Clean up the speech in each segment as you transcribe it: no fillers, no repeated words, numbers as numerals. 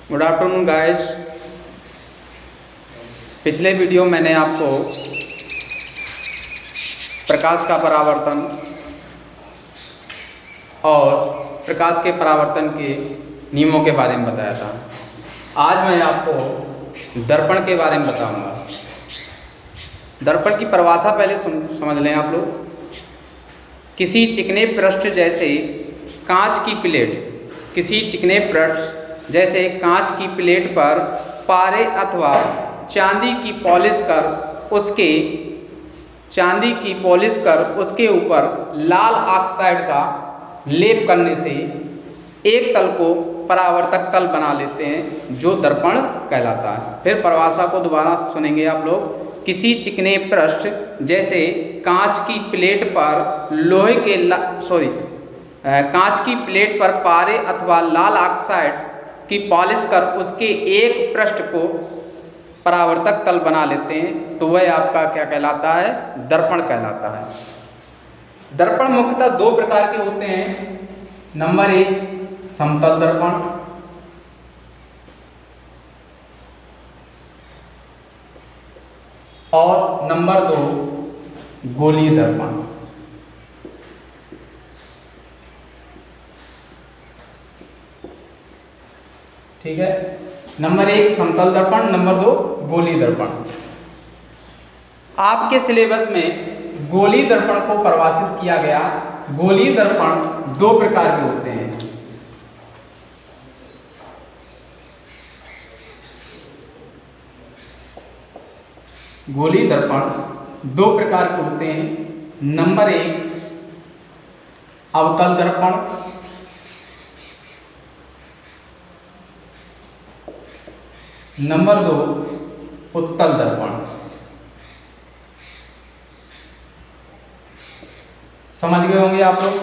Good afternoon guys. पिछले video मैंने आपको प्रकाश का परावर्तन और प्रकाश के परावर्तन के नियमों के बारे में बताया था। आज मैं आपको दर्पण के बारे में बताऊंगा। दर्पण की परिभाषा पहले समझ लें आप लोग। किसी चिकने पृष्ठ जैसे कांच की प्लेट, किसी चिकने पृष्ठ जैसे कांच की प्लेट पर पारे अथवा चांदी की पॉलिश कर उसके ऊपर लाल ऑक्साइड का लेप करने से एक तल को परावर्तक तल बना लेते हैं, जो दर्पण कहलाता है। फिर परिभाषा को दोबारा सुनेंगे आप लोग। किसी चिकने पृष्ठ जैसे कांच की प्लेट पर कांच की प्लेट पर पारे अथवा लाल ऑक्साइड की पॉलिश कर उसके एक पृष्ठ को परावर्तक तल बना लेते हैं, तो वह आपका क्या कहलाता है? दर्पण कहलाता है। दर्पण मुख्यतः दो प्रकार के होते हैं। नंबर 1 समतल दर्पण और नंबर 2 गोलीय दर्पण। ठीक है, नंबर 1 समतल दर्पण, नंबर 2 गोलीय दर्पण। आपके सिलेबस में गोलीय दर्पण को परिभाषित किया गया। गोलीय दर्पण दो प्रकार के होते हैं। गोलीय दर्पण दो प्रकार के होते हैं। नंबर 1 अवतल दर्पण, नंबर 2 उत्तल दर्पण। समझ गए होंगे आप लोग।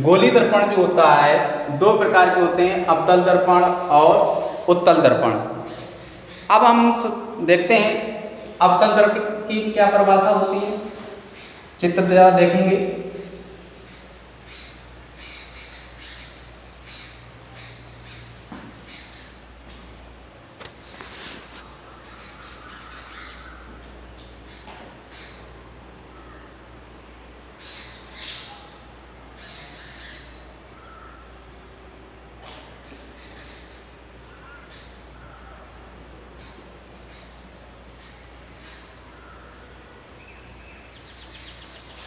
गोलीय दर्पण जो होता है दो प्रकार के होते हैं, अवतल दर्पण और उत्तल दर्पण। अब हम देखते हैं अवतल दर्पण की क्या परिभाषा होती है। चित्र जरा देखेंगे।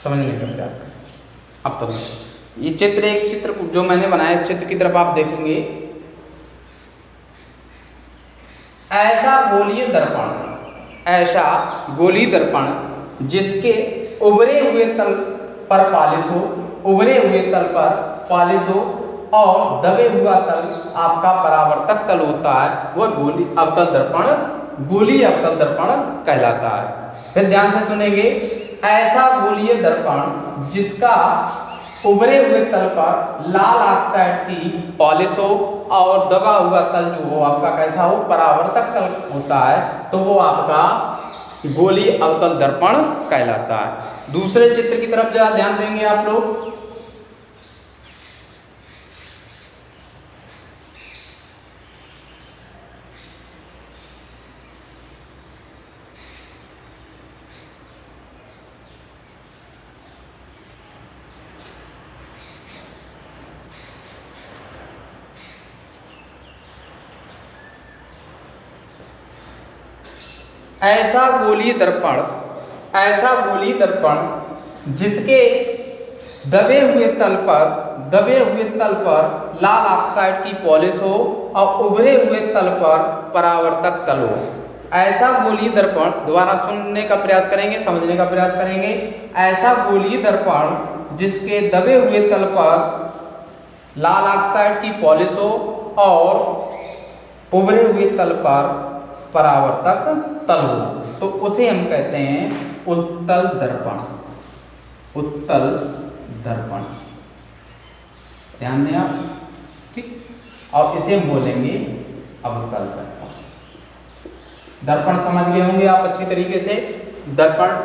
समझने का प्रयास करें। अब तक ये चित्र जो मैंने बनाया, इस चित्र की तरफ आप देखेंगे। ऐसा गोलीय दर्पण जिसके उभरे हुए तल पर पॉलिश हो और दबे हुआ तल आपका परावर्तक तल होता है, वह गोलीय अवतल दर्पण कहलाता है। फिर ध्यान से सुनेंगे। ऐसा गोलीय दर्पण जिसका उभरे हुए तल पर लाल ऑक्साइड की पॉलिश हो और दबा हुआ तल जो हो आपका कैसा हो? परावर्तक तल होता है, तो वो आपका गोलीय अवतल दर्पण कहलाता है। दूसरे चित्र की तरफ जरा ध्यान देंगे आप लोग। ऐसा गोलीय दर्पण जिसके दबे हुए तल पर लाल ऑक्साइड की पॉलिश हो और उभरे हुए तल पर परावर्तक तल हो। ऐसा गोलीय दर्पण, दोबारा सुनने का प्रयास करेंगे, समझने का प्रयास करेंगे। ऐसा गोलीय दर्पण जिसके दबे हुए तल पर लाल ऑक्साइड की पॉलिश हो और उभरे हुए तल पर परावर्तक तल हो, तो उसे हम कहते हैं उत्तल दर्पण। ध्यान दें आप, ठीक। और इसे हम बोलेंगे अवतल दर्पण। दर्पण समझ गए होंगे आप अच्छी तरीके से। दर्पण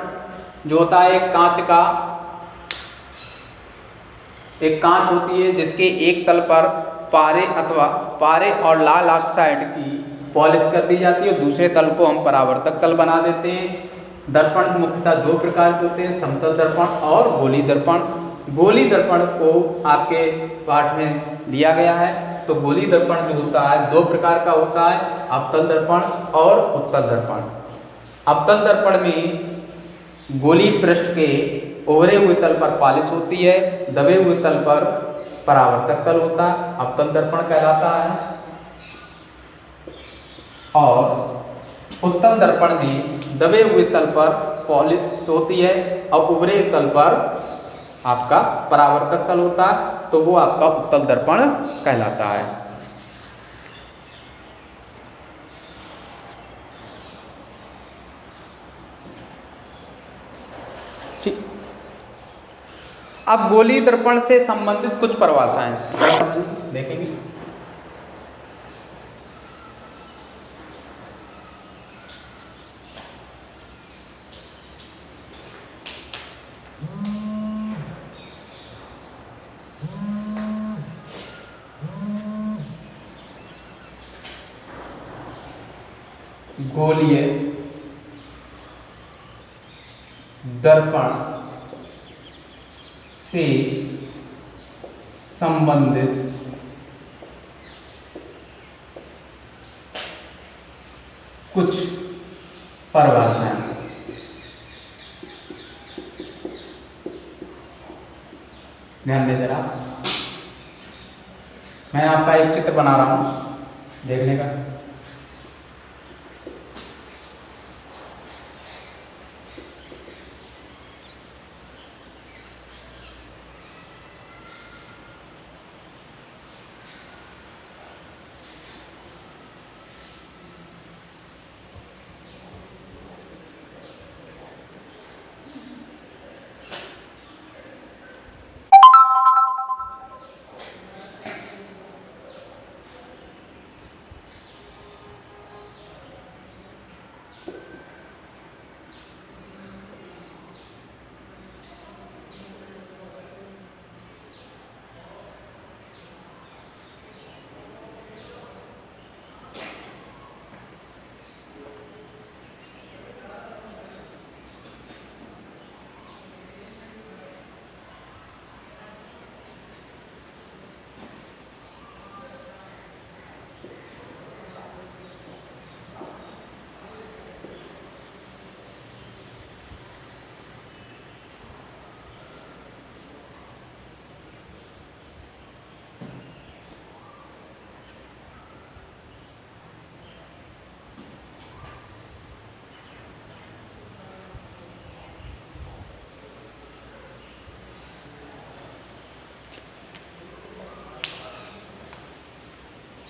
जो होता है एक कांच होती है जिसके एक तल पर पारे और लाल ऑक्साइड की पॉलिश कर दी जाती है और दूसरे तल को हम परावर्तक तल बना देते हैं। दर्पण मुख्यतः दो प्रकार के होते हैं, समतल दर्पण और गोली दर्पण। गोली दर्पण को आपके पाठ में दिया गया है। तो गोली दर्पण जो होता है दो प्रकार का होता है, अवतल दर्पण और उत्तल दर्पण। अवतल दर्पण में गोली पृष्ठ के उभरे हुए तल पर पॉलिश होती है, दबे हुए तल पर परावर्तक तल होता है, अवतल दर्पण कहलाता है। और उत्तल दर्पण में दबे हुए तल पर पॉलिश होती है और उभरे तल पर आपका परावर्तक तल होता है, तो वो आपका उत्तल दर्पण कहलाता है। ठीक, अब गोली दर्पण से संबंधित कुछ परिभाषाएं देखेंगे। गोलीय दर्पण से संबंधित कुछ परिभाषाएं। ध्यान दें जरा, मैं आपका एक चित्र बना रहा हूं देखने का।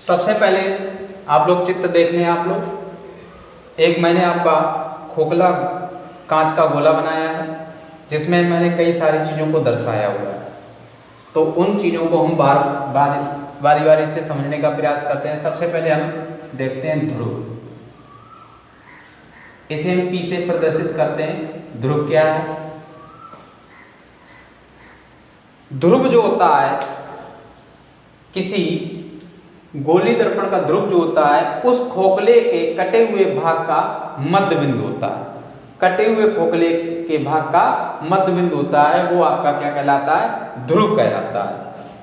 सबसे पहले आप लोग चित्र देख लें। आप लोग एक मैंने आपका खोखला कांच का गोला बनाया है जिसमें मैंने कई सारी चीज़ों को दर्शाया हुआ है। तो उन चीज़ों को हम बारी बारी से समझने का प्रयास करते हैं। सबसे पहले हम देखते हैं ध्रुव। इसे हम P से प्रदर्शित करते हैं। ध्रुव क्या है? ध्रुव जो होता है किसी गोली दर्पण का ध्रुव जो होता है उस खोखले के कटे हुए भाग का मध्य बिंदु होता है। कटे हुए खोखले के भाग का मध्य बिंदु होता है, वो आपका क्या कहलाता है? ध्रुव कहलाता है।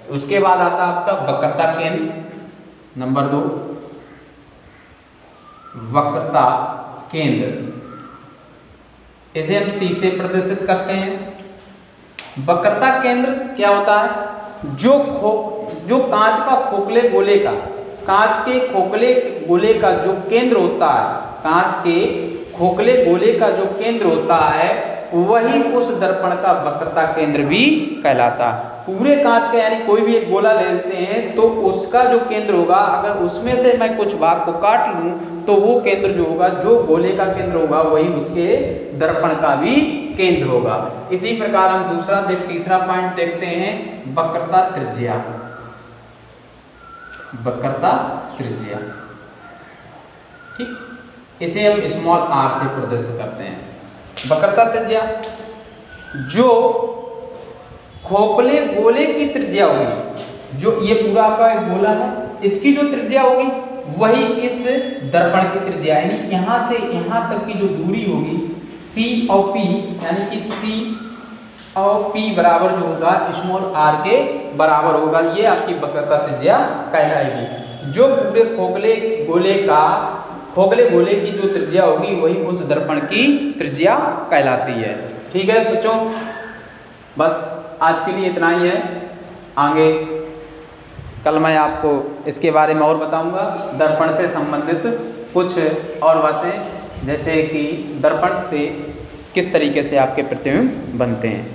उसके बाद आता है आपका वक्रता केंद्र। नंबर 2 वक्रता केंद्र, इसे हम C से प्रदर्शित करते हैं। वक्रता केंद्र क्या होता है? जो कांच का खोखले गोले का, कांच के खोखले गोले का जो केंद्र होता है, कांच के खोखले गोले का जो केंद्र होता है वही उस दर्पण का वक्रता केंद्र भी कहलाता है। पूरे कांच का यानी कोई भी एक गोला ले लेते हैं तो उसका जो केंद्र होगा, अगर उसमें से मैं कुछ भाग को काट लूं तो वो केंद्र जो होगा, जो गोले का केंद्र होगा वही उसके दर्पण का भी केंद्र होगा। इसी प्रकार हम तीसरा पॉइंट देखते हैं, वक्रता त्रिज्या। वक्रता त्रिज्या, ठीक, इसे हम स्मॉल r से प्रदर्शित करते हैं। वक्रता त्रिज्या जो खोखले गोले की त्रिज्या होगी, जो ये पूरा आपका एक गोला है, इसकी जो त्रिज्या होगी वही इस दर्पण की त्रिज्या, यानी यहाँ से यहाँ तक की जो दूरी होगी C और P, यानी कि C और P बराबर जो होगा स्मॉल r के बराबर होगा। ये आपकी वक्रता त्रिज्या कहलाएगी। जो पूरे खोखले गोले की जो त्रिज्या होगी वही उस दर्पण की त्रिज्या कहलाती है। ठीक है बच्चों, बस आज के लिए इतना ही है। आगे कल मैं आपको इसके बारे में और बताऊंगा, दर्पण से संबंधित कुछ और बातें, जैसे कि दर्पण से किस तरीके से आपके प्रतिबिंब बनते हैं।